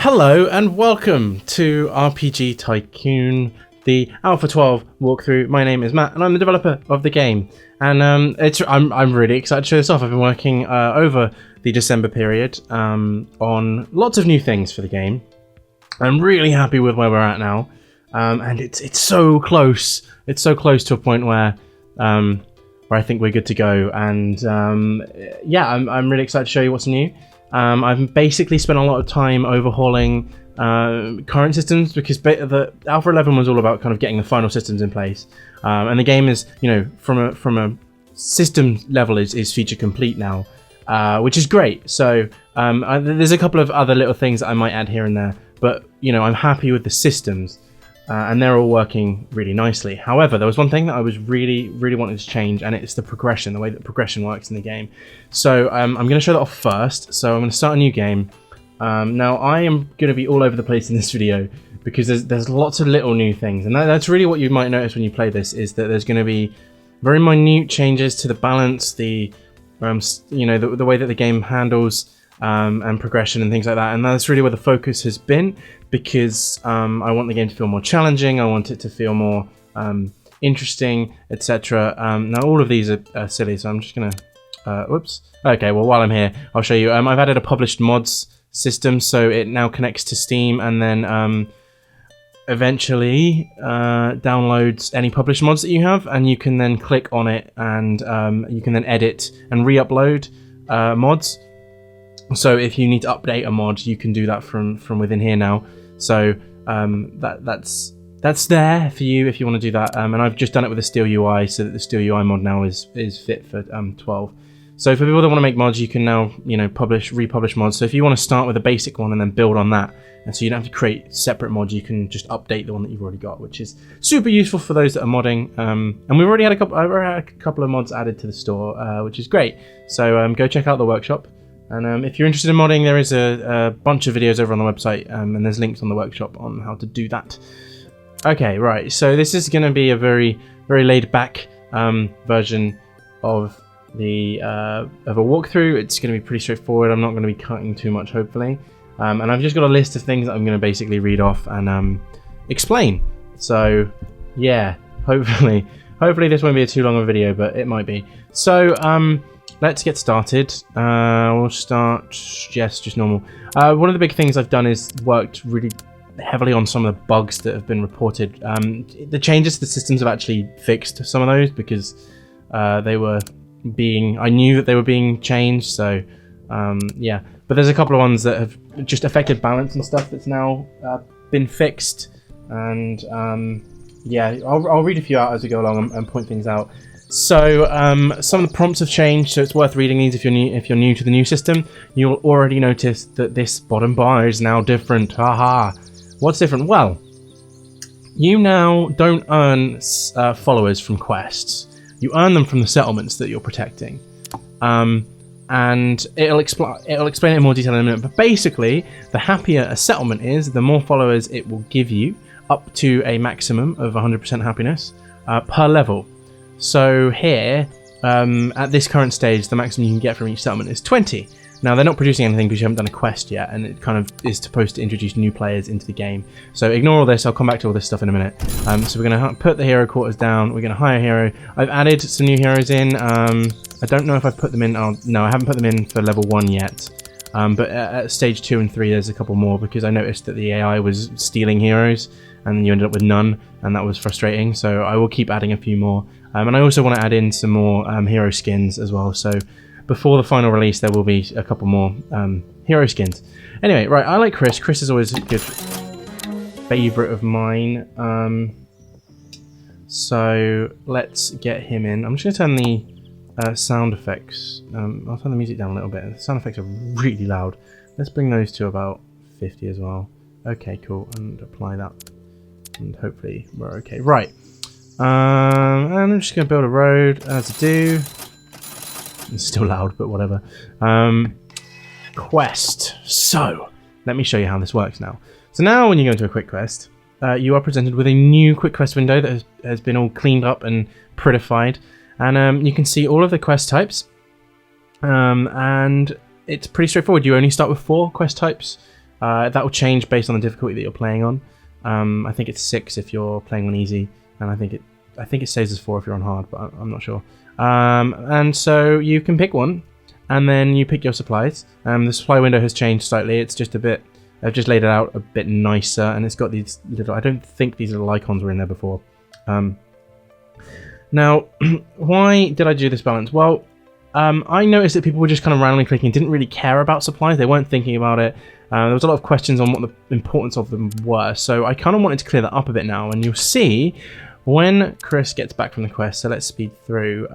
Hello and welcome to RPG Tycoon, the Alpha 12 walkthrough. My name is Matt and I'm the developer of the game. And I'm really excited to show this off. I've been working over the December period on lots of new things for the game. I'm really happy with where we're at now, and it's so close. It's so close to a point where I think we're good to go. And yeah, I'm really excited to show you what's new. I've basically spent a lot of time overhauling current systems because the Alpha 11 was all about kind of getting the final systems in place, and the game is, you know, from a system level is feature complete now, which is great. So there's a couple of other little things that I might add here and there, but you know, I'm happy with the systems. And they're all working really nicely. However, there was one thing that I was really wanting to change, and it's the progression, the way that progression works in the game. So I'm going to show that off first. So I'm going to start a new game. Now I am going to be all over the place in this video because there's lots of little new things, and that's really what you might notice when you play this, is that there's going to be very minute changes to the balance, the you know, the way that the game handles and progression and things like that. And that's really where the focus has been, because I want the game to feel more challenging, I want it to feel more interesting, etc. Now all of these are silly, so I'm just gonna whoops. Okay, well, while I'm here, I'll show you. I've added a published mods system, so it now connects to Steam, and then eventually downloads any published mods that you have, and you can then click on it, and you can then edit and re-upload mods. So if you need to update a mod, you can do that from within here now. So that's there for you if you want to do that. And I've just done it with the Steel UI, so that the Steel UI mod now is fit for 12. So for people that want to make mods, you can now, you know, republish mods. So if you want to start with a basic one and then build on that, and so you don't have to create separate mods, you can just update the one that you've already got, which is super useful for those that are modding. And we've already had I've already had a couple of mods added to the store, which is great. So go check out the workshop. And if you're interested in modding, there is a bunch of videos over on the website, and there's links on the workshop on how to do that. Okay, right, so this is going to be a very laid back version of the of a walkthrough. It's going to be pretty straightforward. I'm not going to be cutting too much, hopefully. And I've just got a list of things that I'm going to basically read off and explain. So yeah, hopefully this won't be too long of a video, but it might be. So let's get started. We'll start, yes, just normal. One of the big things I've done is worked really heavily on some of the bugs that have been reported. The changes to the systems have actually fixed some of those, because they were being, I knew that they were being changed, so yeah. But there's a couple of ones that have just affected balance and stuff that's now been fixed. And yeah, I'll read a few out as we go along and point things out. So some of the prompts have changed, so it's worth reading these if you're new to the new system. You'll already notice that this bottom bar is now different. Haha. What's different? Well, you now don't earn followers from quests. You earn them from the settlements that you're protecting. And it'll explain it in more detail in a minute. But basically, the happier a settlement is, the more followers it will give you, up to a maximum of 100% happiness per level. So here, at this current stage, the maximum you can get from each settlement is 20. Now, they're not producing anything because you haven't done a quest yet, and it kind of is supposed to introduce new players into the game. So ignore all this, I'll come back to all this stuff in a minute. So we're going to put the hero quarters down, we're going to hire a hero. I've added some new heroes in. I don't know if I've put them in, no, I haven't put them in for level 1 yet. But at stage 2 and 3, there's a couple more, because I noticed that the AI was stealing heroes, and you ended up with none, and that was frustrating. So I will keep adding a few more. And I also want to add in some more hero skins as well. So before the final release, there will be a couple more hero skins. Anyway, right, I like Chris. Chris is always a good favourite of mine. So let's get him in. I'm just going to turn the sound effects. I'll turn the music down a little bit. The sound effects are really loud. Let's bring those to about 50 as well. Okay, cool. And apply that. And hopefully we're okay. Right. And I'm just going to build a road as I do. It's still loud, but whatever. Quest. So, let me show you how this works now. So now when you go into a quick quest, you are presented with a new quick quest window that has been all cleaned up and prettified. And you can see all of the quest types. And it's pretty straightforward. You only start with 4 quest types. That will change based on the difficulty that you're playing on. I think it's 6 if you're playing on easy, and I think it says as 4 if you're on hard, but I'm not sure. And so you can pick one, and then you pick your supplies. The supply window has changed slightly. It's just a bit. I've just laid it out a bit nicer, and it's got these little. I don't think these little icons were in there before. Now, why did I do this balance? Well, I noticed that people were just kind of randomly clicking, didn't really care about supplies. They weren't thinking about it. There was a lot of questions on what the importance of them were, so I kind of wanted to clear that up a bit now. And you'll see when Chris gets back from the quest, so let's speed through,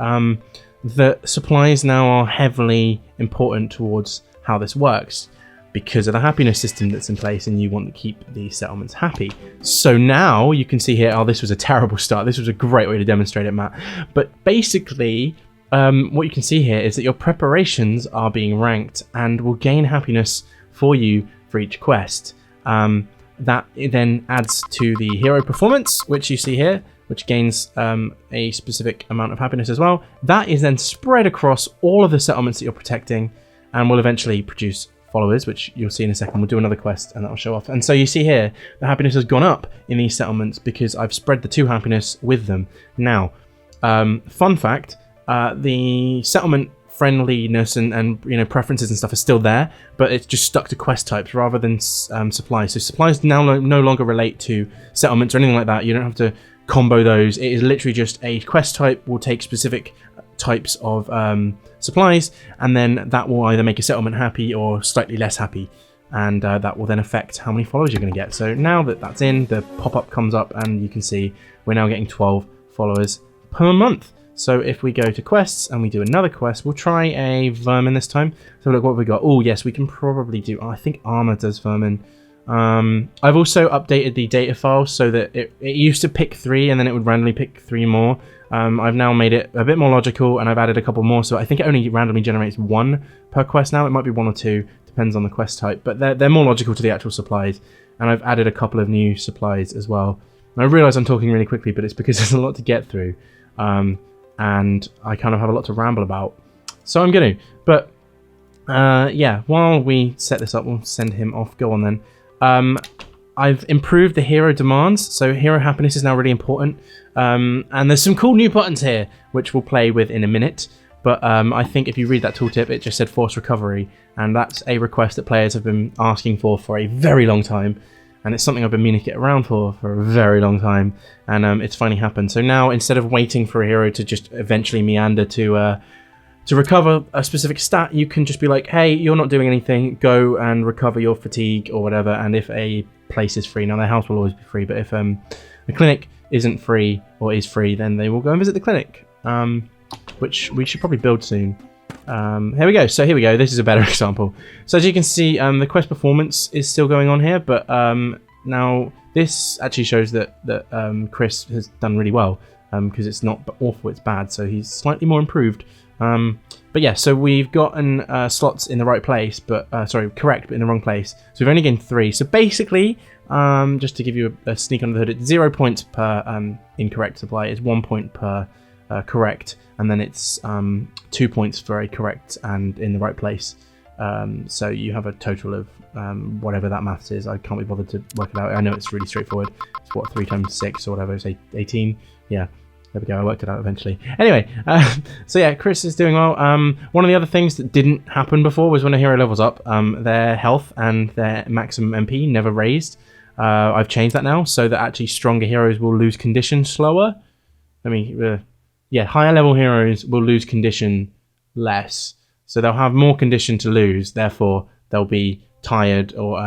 the supplies now are heavily important towards how this works because of the happiness system that's in place, and you want to keep the settlements happy. So now you can see here, oh, this was a terrible start. This was a great way to demonstrate it, Matt. But basically, what you can see here is that your preparations are being ranked and will gain happiness for you for each quest. That then adds to the hero performance, which you see here, which gains a specific amount of happiness as well. That is then spread across all of the settlements that you're protecting and will eventually produce followers, which you'll see in a second. We'll do another quest and that'll show off. And so you see here, the happiness has gone up in these settlements because I've spread the 2 happiness with them. Now, fun fact, the settlement friendliness and preferences and stuff are still there, but it's just stuck to quest types rather than supplies. So supplies now no longer relate to settlements or anything like that. You don't have to combo those. It is literally just a quest type will take specific types of supplies, and then that will either make a settlement happy or slightly less happy, and that will then affect how many followers you're going to get. So now that that's in, the pop-up comes up and you can see we're now getting 12 followers per month. So if we go to quests and we do another quest, we'll try a vermin this time. So look what we got. Oh yes, we can probably do, I think armor does vermin. I've also updated the data file so that it used to pick 3 and then it would randomly pick 3 more. I've now made it a bit more logical and I've added a couple more, so I think it only randomly generates 1 per quest now. It might be 1 or 2, depends on the quest type, but they're more logical to the actual supplies. And I've added a couple of new supplies as well. And I realise I'm talking really quickly, but it's because there's a lot to get through. And I kind of have a lot to ramble about. So I'm going to. But yeah, while we set this up, we'll send him off. Go on then. I've improved the hero demands, so hero happiness is now really important. And there's some cool new buttons here, which we'll play with in a minute. But I think if you read that tooltip, it just said force recovery. And that's a request that players have been asking for a very long time. And it's something I've been meaning to get around for a very long time. And it's finally happened. So now, instead of waiting for a hero to just eventually meander to recover a specific stat, you can just be like, hey, you're not doing anything, go and recover your fatigue or whatever. And if a place is free, now their house will always be free, but if the clinic isn't free or is free, then they will go and visit the clinic, which we should probably build soon. Here we go. So here we go. This is a better example. So as you can see, the quest performance is still going on here, but now this actually shows that Chris has done really well, because it's not awful, it's bad, so he's slightly more improved. But yeah, so we've gotten slots in the right place, but sorry, correct, but in the wrong place. So we've only gained 3. So basically, just to give you a sneak under the hood, it's 0 points per incorrect supply. It's 1 point per correct, and then it's 2 points for a correct and in the right place. So you have a total of whatever that maths is. I can't be bothered to work it out. I know it's really straightforward. It's what, 3 times 6 or whatever, it's 18. Yeah. There we go, I worked it out eventually. Anyway, so yeah, Chris is doing well. One of the other things that didn't happen before was when a hero levels up, their health and their maximum MP never raised. I've changed that now so that actually stronger heroes will lose condition slower. I mean, yeah, higher level heroes will lose condition less. So they'll have more condition to lose, therefore they'll be tired or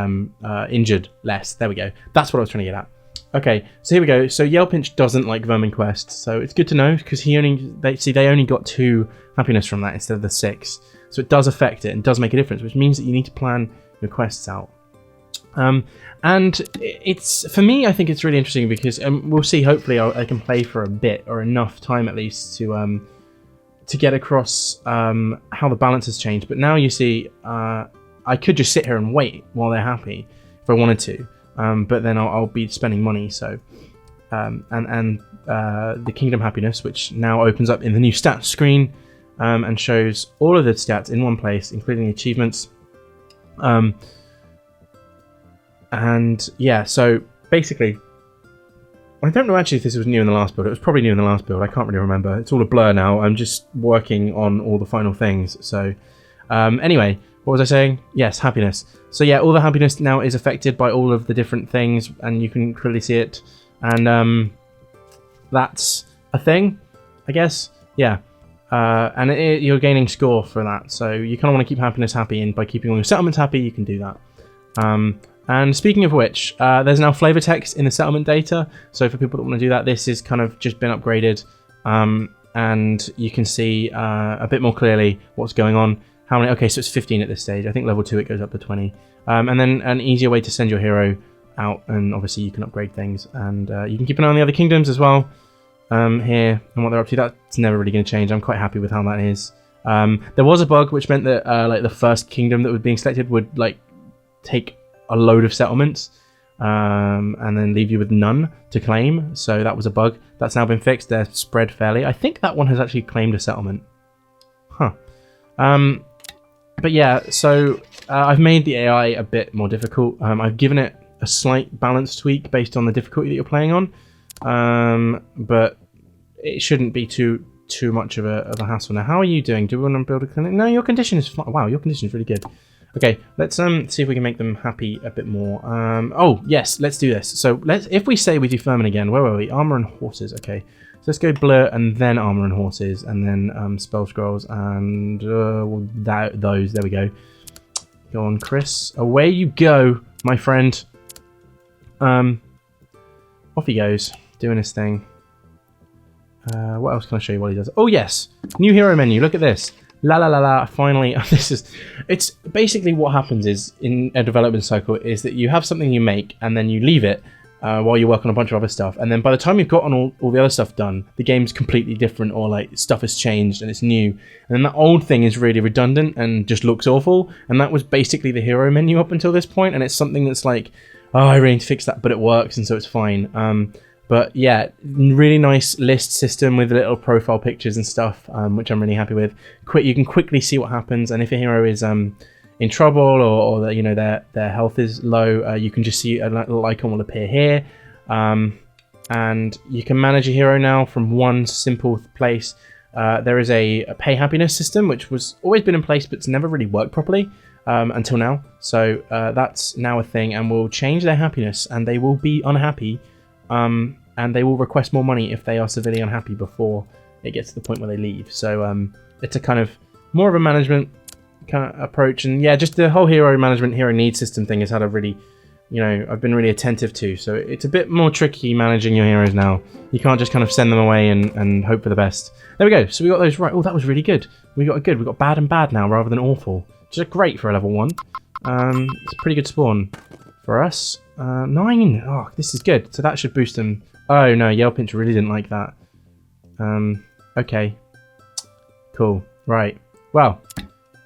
injured less. There we go. That's what I was trying to get at. Okay, so here we go. So Yelpinch doesn't like Vermin Quest, so it's good to know because they only got 2 happiness from that instead of the 6. So it does affect it and does make a difference, which means that you need to plan your quests out. And it's, for me, I think it's really interesting because we'll see. Hopefully, I can play for a bit or enough time at least to get across how the balance has changed. But now you see, I could just sit here and wait while they're happy if I wanted to. But then I'll be spending money, so the Kingdom Happiness, which now opens up in the new stats screen and shows all of the stats in one place, including the achievements. And yeah, so basically, I don't know actually if this was new in the last build. It was probably new in the last build. I can't really remember. It's all a blur now. I'm just working on all the final things. So anyway, what was I saying? Yes, happiness. So yeah, all the happiness now is affected by all of the different things, and you can clearly see it. And that's a thing, I guess. Yeah. And you're gaining score for that. So you kind of want to keep happiness happy, and by keeping all your settlements happy, you can do that. And speaking of which, there's now flavor text in the settlement data. So for people that want to do that, this is kind of just been upgraded. And you can see a bit more clearly what's going on. How many? Okay, so it's 15 at this stage. I think level 2 it goes up to 20. And then an easier way to send your hero out, and obviously you can upgrade things. And you can keep an eye on the other kingdoms as well here and what they're up to. That's never really going to change. I'm quite happy with how that is. There was a bug which meant that like the first kingdom that was being selected would like take a load of settlements and then leave you with none to claim. So that was a bug. That's now been fixed. They're spread fairly. I think that one has actually claimed a settlement. Huh. But yeah, so I've made the AI a bit more difficult. I've given it a slight balance tweak based on the difficulty that you're playing on. But it shouldn't be too much of a hassle. Now, how are you doing? Do we want to build a clinic? No, your condition is fine. Wow, your condition is really good. Okay, let's see if we can make them happy a bit more. Oh yes, let's do this. So if we stay with you, Furman again. Where were we? Armor and horses. Okay, so let's go blur and then armor and horses, and then spell scrolls and those. There we go. Go on, Chris. Away you go, my friend. Off he goes, doing his thing. What else can I show you what he does? Oh yes, new hero menu. Look at this. La la la la, finally. It's basically what happens is in a development cycle is that you have something you make and then you leave it while you work on a bunch of other stuff, and then by the time you've gotten all the other stuff done, the game's completely different, or like stuff has changed and it's new, and then that old thing is really redundant and just looks awful. And that was basically the hero menu up until this point, and it's something that's like, oh, I really need to fix that, but it works, and so it's fine. But yeah, really nice list system with little profile pictures and stuff, which I'm really happy with. You can quickly see what happens, and if a hero is in trouble or that, you know, their health is low, you can just see a little icon will appear here, and you can manage a hero now from one simple place. There is a pay happiness system which was always been in place, but it's never really worked properly until now. So that's now a thing, and will change their happiness, and they will be unhappy. And they will request more money if they are severely unhappy before it gets to the point where they leave. So it's a kind of more of a management kind of approach. And yeah, just the whole hero management, hero needs system thing has had a really, you know, I've been really attentive to. So it's a bit more tricky managing your heroes now. You can't just kind of send them away and hope for the best. There we go. So we got those right. Oh, that was really good. We got bad and bad now rather than awful, which is great for a level 1. It's a pretty good spawn for us. 9. Oh, this is good. So that should boost them. Oh no, Yelpinch really didn't like that. Okay. Cool. Right. Well,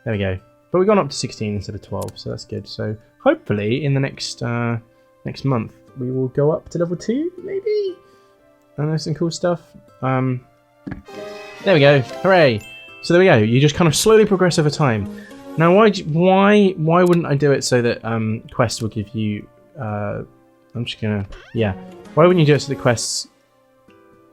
there we go. But we've gone up to 16 instead of 12, so that's good. So hopefully in the next month we will go up to level 2, maybe? And there's some cool stuff. There we go. Hooray! So there we go. You just kind of slowly progress over time. Now, why wouldn't I do it so that quests will give you? I'm just gonna, yeah. Why wouldn't you do it so the quests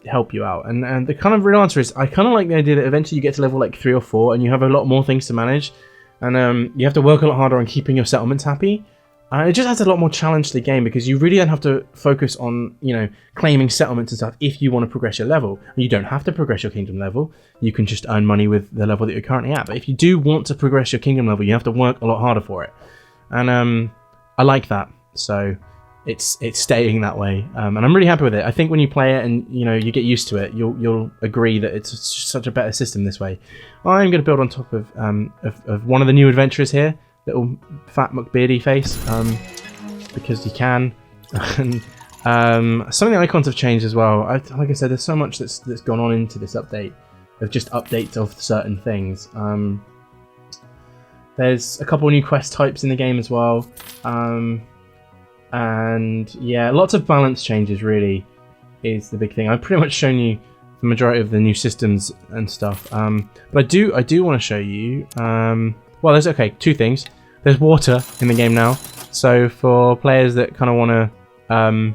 help you out? And the kind of real answer is I kind of like the idea that eventually you get to level like 3 or 4 and you have a lot more things to manage, and you have to work a lot harder on keeping your settlements happy. It just adds a lot more challenge to the game because you really don't have to focus on, you know, claiming settlements and stuff if you want to progress your level. You don't have to progress your kingdom level. You can just earn money with the level that you're currently at. But if you do want to progress your kingdom level, you have to work a lot harder for it. And I like that. So it's staying that way, and I'm really happy with it. I think when you play it and you know you get used to it, you'll agree that it's such a better system this way. I'm going to build on top of one of the new adventurers here, little fat McBeardy face, because you can. And some of the icons have changed as well. Like I said, there's so much that's gone on into this update of just updates of certain things. There's a couple of new quest types in the game as well. And yeah, lots of balance changes really is the big thing. I've pretty much shown you the majority of the new systems and stuff. But I do want to show you. Well, there's 2 things. There's water in the game now, So for players that kind of want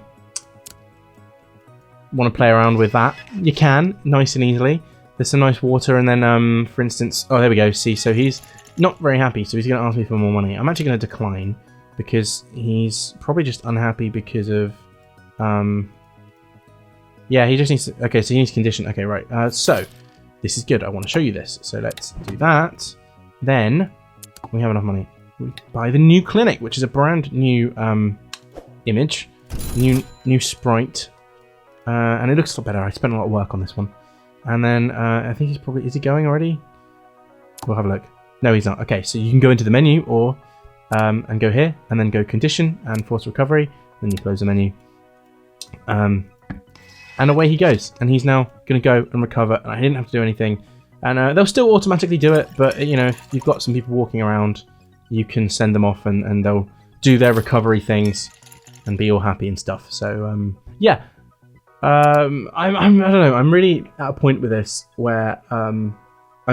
to play around with that, you can nice and easily. There's some nice water, and then for instance, oh there we go. See, so he's not very happy, so he's going to ask me for more money. I'm actually going to decline because he's probably just unhappy because of yeah, he just needs to, okay, so he needs condition. Okay, right. So this is good. I want to show you this. So let's do that. Then we have enough money. We buy the new clinic, which is a brand new image, new sprite, and it looks a lot better. I spent a lot of work on this one. And then I think he's probably, is he going already? We'll have a look. No, he's not. Okay, so you can go into the menu or and go here and then go condition and force recovery. Then you close the menu. And away he goes, and he's now going to go and recover, and I didn't have to do anything. And they'll still automatically do it, but you know, if you've got some people walking around, you can send them off and they'll do their recovery things and be all happy and stuff. So yeah, I don't know, I'm really at a point with this where I'm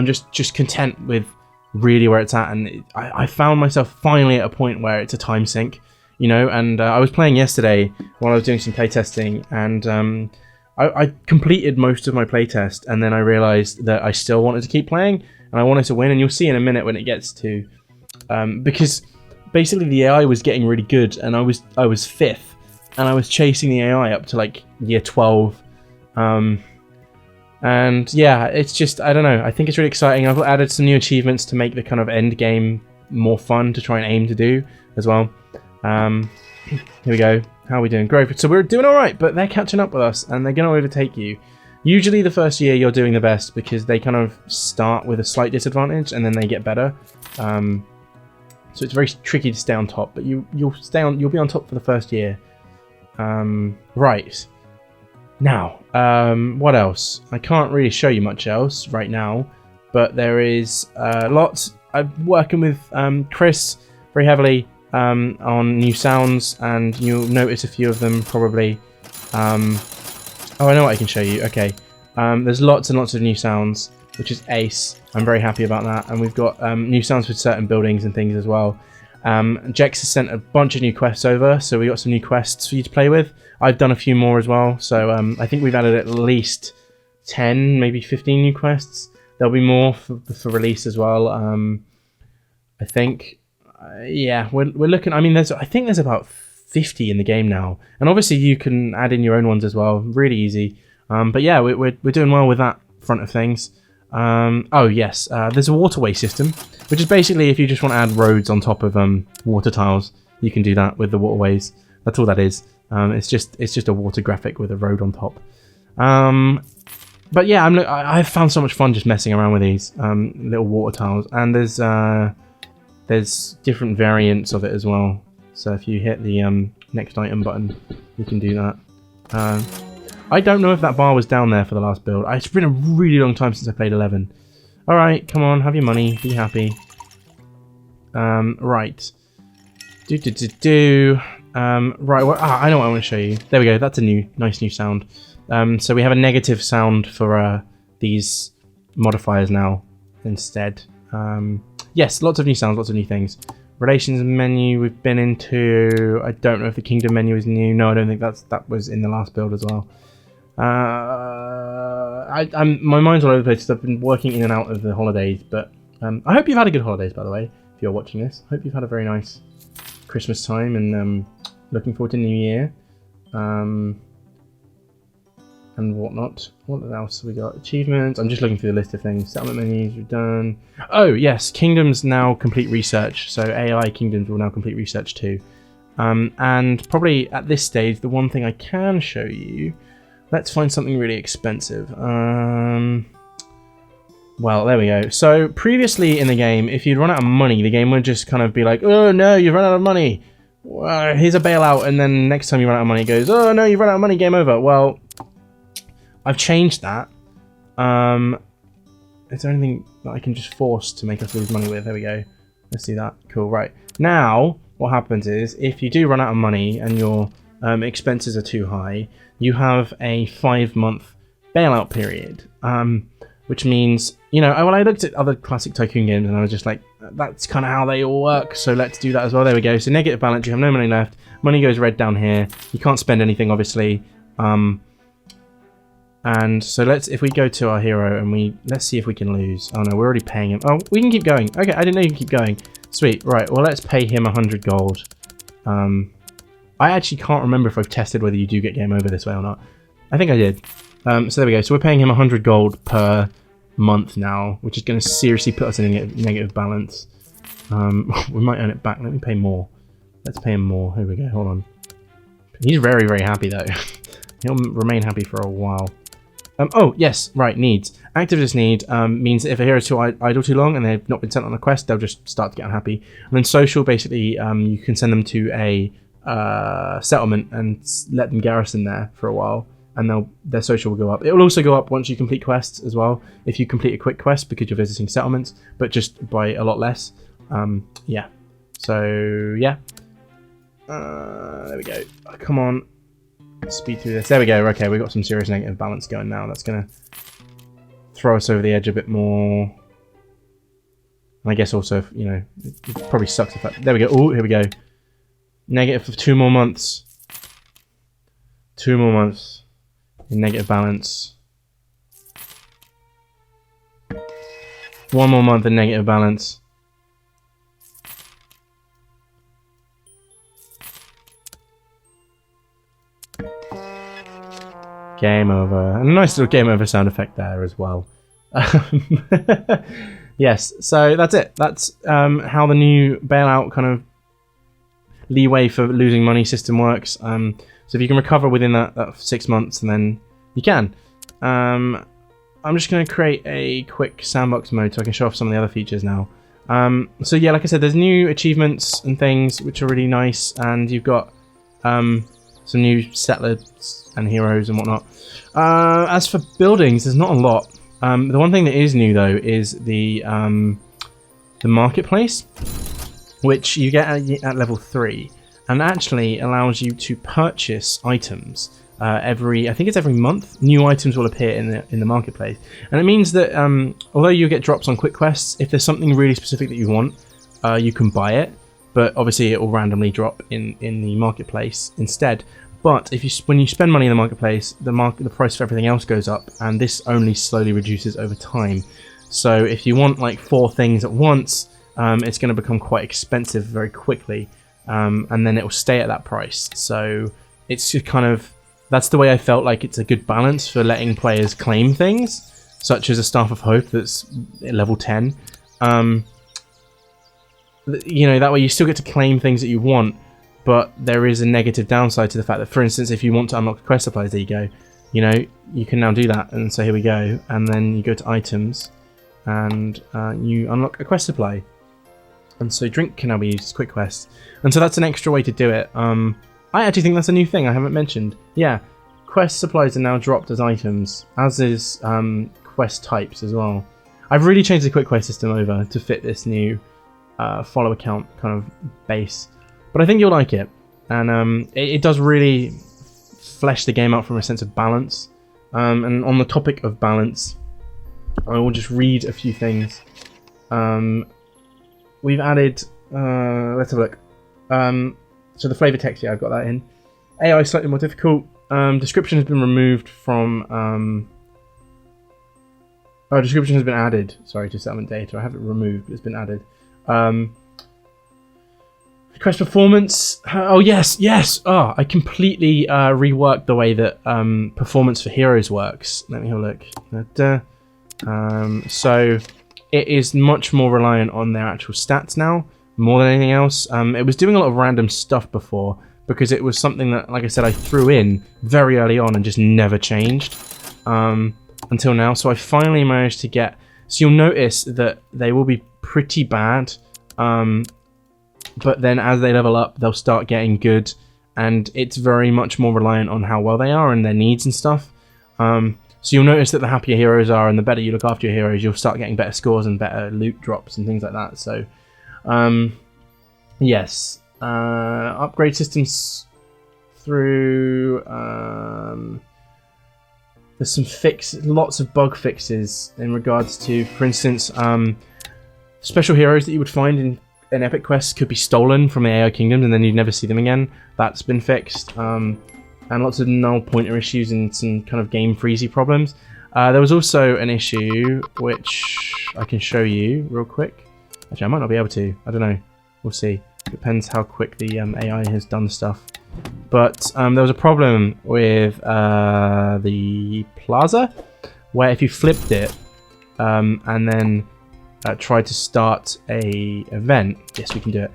just content with really where it's at, and I found myself finally at a point where it's a time sink, you know. And I was playing yesterday while I was doing some playtesting, and I completed most of my playtest, and then I realized that I still wanted to keep playing, and I wanted to win. And you'll see in a minute when it gets to, because basically the AI was getting really good, and I was 5th, and I was chasing the AI up to like year 12, and yeah, it's just, I don't know. I think it's really exciting. I've added some new achievements to make the kind of end game more fun to try and aim to do as well. Here we go. How are we doing? Growth. So we're doing alright, but they're catching up with us, and they're going to overtake you. Usually the first year you're doing the best because they kind of start with a slight disadvantage and then they get better. So it's very tricky to stay on top, but you'll be on top for the first year. Right. Now, what else? I can't really show you much else right now, but there is lots. I'm working with Chris very heavily on new sounds, and you'll notice a few of them probably. Oh, I know what I can show you. Okay, there's lots and lots of new sounds, which is ace. I'm very happy about that, and we've got new sounds for certain buildings and things as well. Jex has sent a bunch of new quests over, so we got some new quests for you to play with. I've done a few more as well, so I think we've added at least 10, maybe 15 new quests. There'll be more for release as well. I think. Yeah, we're looking. I mean, I think there's about 50 in the game now, and obviously you can add in your own ones as well. Really easy. But yeah, we're doing well with that front of things. Oh yes, there's a waterway system, which is basically if you just want to add roads on top of water tiles, you can do that with the waterways. That's all that is. It's just a water graphic with a road on top. But yeah, I've found so much fun just messing around with these little water tiles, and there's different variants of it as well. So if you hit the next item button, you can do that. I don't know if that bar was down there for the last build. It's been a really long time since I played 11. Alright, come on, have your money, be happy. Right. Right, well, I know what I want to show you. There we go, that's a nice new sound. So we have a negative sound for these modifiers now instead. Yes, lots of new sounds, lots of new things. Relations menu we've been into. I don't know if the kingdom menu is new. No, I don't think that was in the last build as well. My mind's all over the place because I've been working in and out of the holidays. But I hope you've had a good holidays, by the way, if you're watching this. I hope you've had a very nice Christmas time, and looking forward to New Year. And whatnot. What else have we got? Achievements. I'm just looking through the list of things. Settlement menus we've done. Oh yes, kingdoms now complete research. So AI kingdoms will now complete research too. And probably at this stage, the one thing I can show you. Let's find something really expensive. Well, there we go. So previously in the game, if you'd run out of money, the game would just kind of be like, "Oh no, you've run out of money. Well, here's a bailout," and then next time you run out of money, it goes, "Oh no, you've run out of money. Game over." Well, I've changed that. Is there anything that I can just force to make us lose money with? There we go. Let's do that. Cool. Right. Now, what happens is, if you do run out of money and your expenses are too high, you have a 5-month bailout period. which means, you know, I looked at other classic Tycoon games and I was just like, that's kind of how they all work, so let's do that as well. There we go. So negative balance, you have no money left. Money goes red down here. You can't spend anything, obviously. And so if we go to our hero and let's see if we can lose. Oh no, we're already paying him. Oh, we can keep going. Okay, I didn't know you can keep going. Sweet, right, well let's pay him 100 gold. I actually can't remember if I've tested whether you do get game over this way or not. I think I did. So there we go, so we're paying him 100 gold per month now, which is going to seriously put us in a negative balance. We might earn it back. Let me pay more. Let's pay him more. Here we go, hold on. He's very, very happy though. He'll remain happy for a while. Oh, yes, right, needs. Active this need means that if a hero is too idle too long and they've not been sent on a quest, they'll just start to get unhappy. And then social, basically, you can send them to a settlement and let them garrison there for a while, and their social will go up. It will also go up once you complete quests as well, if you complete a quick quest because you're visiting settlements, but just by a lot less. Yeah. So, yeah. There we go. Oh, come on. Speed through this. There we go. Okay, we've got some serious negative balance going now. That's going to throw us over the edge a bit more. And I guess also, you know, it probably sucks if there we go. Oh, here we go. Negative for 2 more months. 2 more months in negative balance. 1 more month in negative balance. Game over. And a nice little game over sound effect there as well. Yes, so that's it. That's how the new bailout kind of leeway for losing money system works. So if you can recover within that 6 months, then you can. I'm just going to create a quick sandbox mode so I can show off some of the other features now. So yeah, like I said, there's new achievements and things which are really nice, and you've got some new settlers and heroes and whatnot. As for buildings, there's not a lot. The one thing that is new though is the marketplace, which you get at level 3, and actually allows you to purchase items I think it's every month. New items will appear in the marketplace, and it means that although you get drops on quick quests, if there's something really specific that you want, you can buy it. But obviously, it will randomly drop in the marketplace instead. But when you spend money in the marketplace, the price for everything else goes up, and this only slowly reduces over time. So if you want like 4 things at once, it's going to become quite expensive very quickly, and then it will stay at that price. So it's just kind of, that's the way I felt like it's a good balance for letting players claim things, such as a Staff of Hope that's level 10. You know, that way you still get to claim things that you want, but there is a negative downside to the fact that, for instance, if you want to unlock quest supplies, there you go. You know, you can now do that, and so here we go. And then you go to items, and you unlock a quest supply. And so drink can now be used as quick quests. And so that's an extra way to do it. I actually think that's a new thing I haven't mentioned. Yeah, quest supplies are now dropped as items, as is quest types as well. I've really changed the quick quest system over to fit this new follow account kind of base. But I think you'll like it, and it does really flesh the game out from a sense of balance. And on the topic of balance, I will just read a few things. We've added, let's have a look. So the flavor text, yeah, I've got that in. AI is slightly more difficult. Description has been removed from, description has been added, sorry, to settlement data. I have it removed, but it's been added. Quest performance. Oh yes. Oh, I completely reworked the way that performance for heroes works. Let me have a look. So it is much more reliant on their actual stats now, more than anything else. It was doing a lot of random stuff before because it was something that, like I said, I threw in very early on and just never changed until now. So I finally managed to get. So you'll notice that they will be pretty bad. But then as they level up, they'll start getting good, and it's very much more reliant on how well they are and their needs and stuff. So you'll notice that the happier heroes are and the better you look after your heroes, you'll start getting better scores and better loot drops and things like that. So, yes. Upgrade systems through... there's lots of bug fixes in regards to, for instance, special heroes that you would find in epic quests could be stolen from the AI kingdoms and then you'd never see them again. That's been fixed. And lots of null pointer issues and some kind of game freezy problems. There was also an issue which I can show you real quick. Actually, I might not be able to. I don't know. We'll see. Depends how quick the AI has done stuff. But there was a problem with the plaza where if you flipped it and then tried to start a event, yes, we can do it.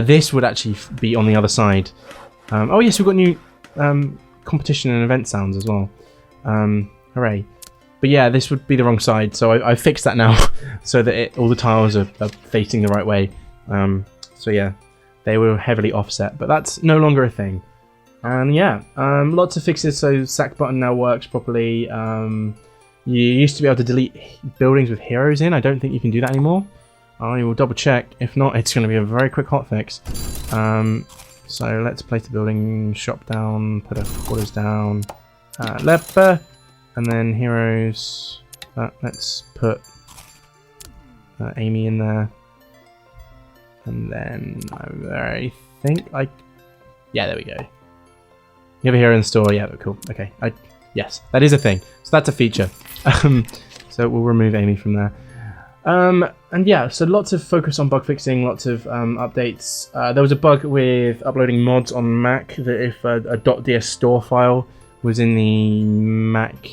This would actually be on the other side. Oh yes, we've got new competition and event sounds as well. Hooray! But yeah, this would be the wrong side, so I fixed that now so that all the tiles are facing the right way. So yeah, they were heavily offset, but that's no longer a thing. And yeah, lots of fixes. So sack button now works properly. You used to be able to delete buildings with heroes in. I don't think you can do that anymore. I will double check. If not, it's going to be a very quick hotfix. So let's place the building shop down, put our quarters down, leper, and then heroes. Let's put Amy in there, and then I think yeah, there we go. You have a hero in the store. Yeah, cool. Okay, yes, that is a thing. So that's a feature. So we'll remove Amy from there. And yeah, so lots of focus on bug fixing, lots of updates. There was a bug with uploading mods on Mac that if a .ds store file was in the Mac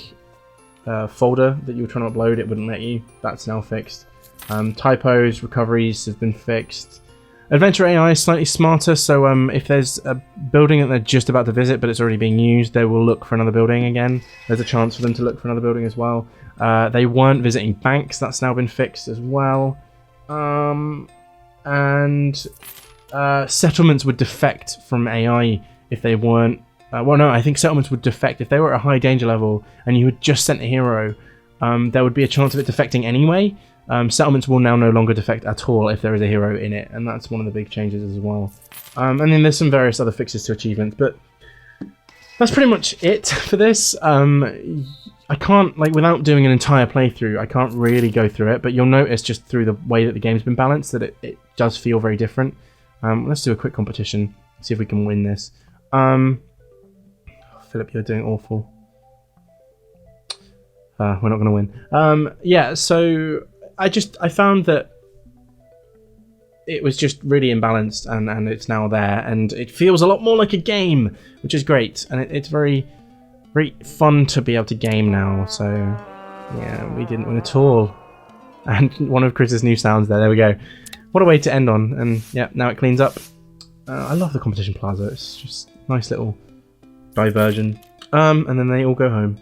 folder that you were trying to upload, it wouldn't let you. That's now fixed. Typos, recoveries have been fixed. Adventure AI is slightly smarter, so if there's a building that they're just about to visit but it's already being used, they will look for another building again. There's a chance for them to look for another building as well. They weren't visiting banks, that's now been fixed as well. And settlements would defect from AI if they weren't... well, no, I think settlements would defect. If they were at a high danger level and you had just sent a hero, there would be a chance of it defecting anyway. Settlements will now no longer defect at all if there is a hero in it, and that's one of the big changes as well. And then there's some various other fixes to achievements, but that's pretty much it for this. I can't, without doing an entire playthrough, I can't really go through it, but you'll notice just through the way that the game's been balanced that it does feel very different. Let's do a quick competition, see if we can win this. Philip, you're doing awful. We're not going to win. Yeah, so I found that it was just really imbalanced, and it's now there, and it feels a lot more like a game, which is great, and it's very, very fun to be able to game now. So yeah, we didn't win at all, and one of Chris's new sounds there we go. What a way to end on. And yeah, now it cleans up. I love the competition plaza, it's just a nice little diversion. And then they all go home.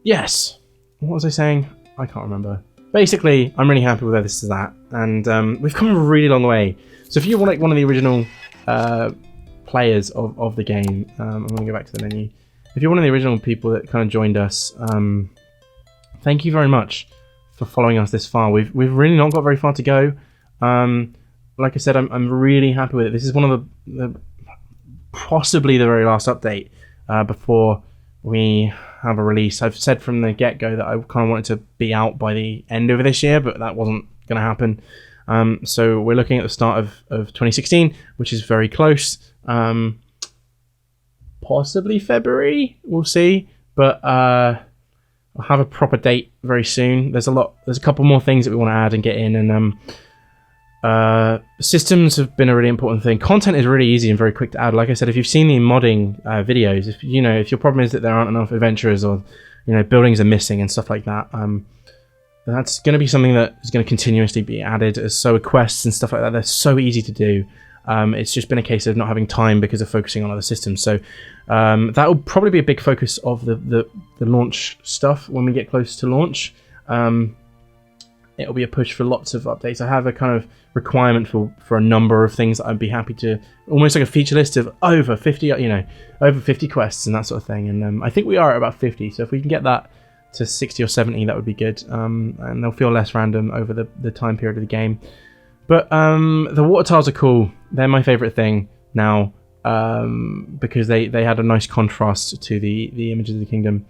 Yes, what was I saying? I can't remember. Basically, I'm really happy with where this is at, and we've come a really long way. So if you're one of the original players of the game, I'm going to go back to the menu. If you're one of the original people that kind of joined us, thank you very much for following us this far. We've really not got very far to go. Like I said, I'm really happy with it. This is one of the possibly the very last update before we have a release. I've said from the get-go that I kind of wanted to be out by the end of this year, but that wasn't going to happen. So we're looking at the start of 2016, which is very close. Possibly February, we'll see. But I'll have a proper date very soon. There's a couple more things that we want to add and get in, and systems have been a really important thing. Content is really easy and very quick to add. Like I said, if you've seen the modding videos, if your problem is that there aren't enough adventurers, or buildings are missing and stuff like that, that's going to be something that is going to continuously be added. As so quests and stuff like that, they're so easy to do. It's just been a case of not having time because of focusing on other systems. So that will probably be a big focus of the launch stuff when we get close to launch. It'll be a push for lots of updates. I have a kind of requirement for a number of things that I'd be happy to, almost like a feature list of over 50, over 50 quests and that sort of thing. And I think we are at about 50. So if we can get that to 60 or 70, that would be good. And they'll feel less random over the time period of the game. But the water tiles are cool. They're my favorite thing now. because they had a nice contrast to the images of the kingdom.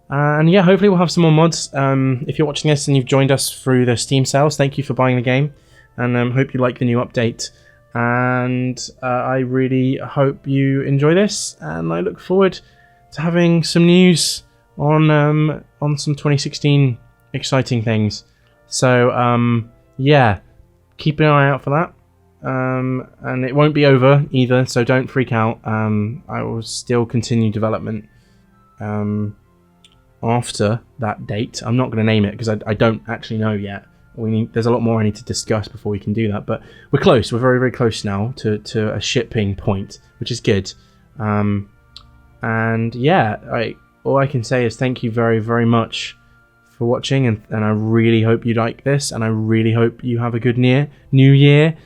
And yeah, hopefully we'll have some more mods. If you're watching this and you've joined us through the Steam sales, thank you for buying the game, and hope you like the new update. And I really hope you enjoy this, and I look forward to having some news on some 2016 exciting things. So yeah, keep an eye out for that. And it won't be over either, so don't freak out. I will still continue development after that date. I'm not going to name it because I don't actually know yet. There's a lot more I need to discuss before we can do that, but we're close. We're very, very close now to a shipping point, which is good. And yeah, all I can say is thank you very, very much for watching, and I really hope you like this, and I really hope you have a good New Year,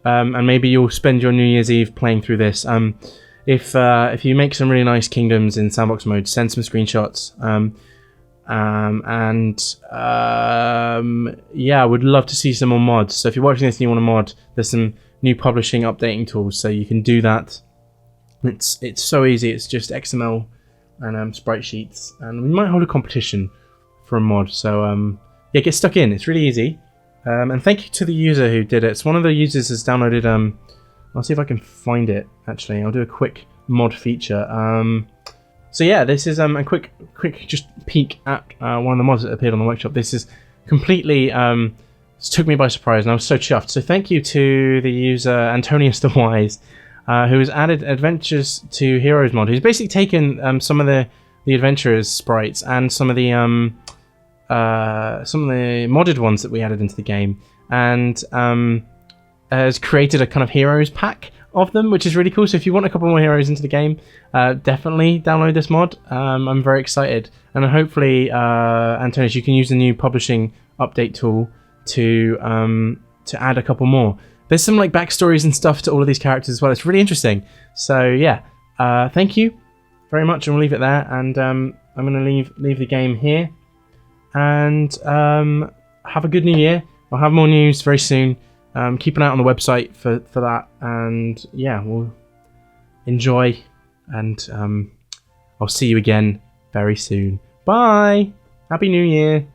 and maybe you'll spend your New Year's Eve playing through this. If you make some really nice kingdoms in sandbox mode, send some screenshots. Yeah, I would love to see some more mods. So if you're watching this and you want a mod, there's some new publishing updating tools, so you can do that. It's so easy. It's just XML and sprite sheets, and we might hold a competition for a mod. So yeah, get stuck in. It's really easy. And thank you to the user who did it. It's one of the users has downloaded. I'll see if I can find it. Actually, I'll do a quick mod feature. So yeah, this is a quick just peek at one of the mods that appeared on the workshop. This is completely took me by surprise, and I was so chuffed. So thank you to the user Antonius the Wise, who has added Adventures to Heroes mod. Who's basically taken some of the adventurers sprites and some of the modded ones that we added into the game, and has created a kind of heroes pack of them, which is really cool. So if you want a couple more heroes into the game, definitely download this mod. I'm very excited, and hopefully Antonius, you can use the new publishing update tool to add a couple more. There's some like backstories and stuff to all of these characters as well. It's really interesting. So yeah, thank you very much, and we'll leave it there, and I'm gonna leave the game here, and have a good New Year. I'll have more news very soon. Keep an eye on the website for that, and yeah, we'll enjoy, and I'll see you again very soon. Bye! Happy New Year!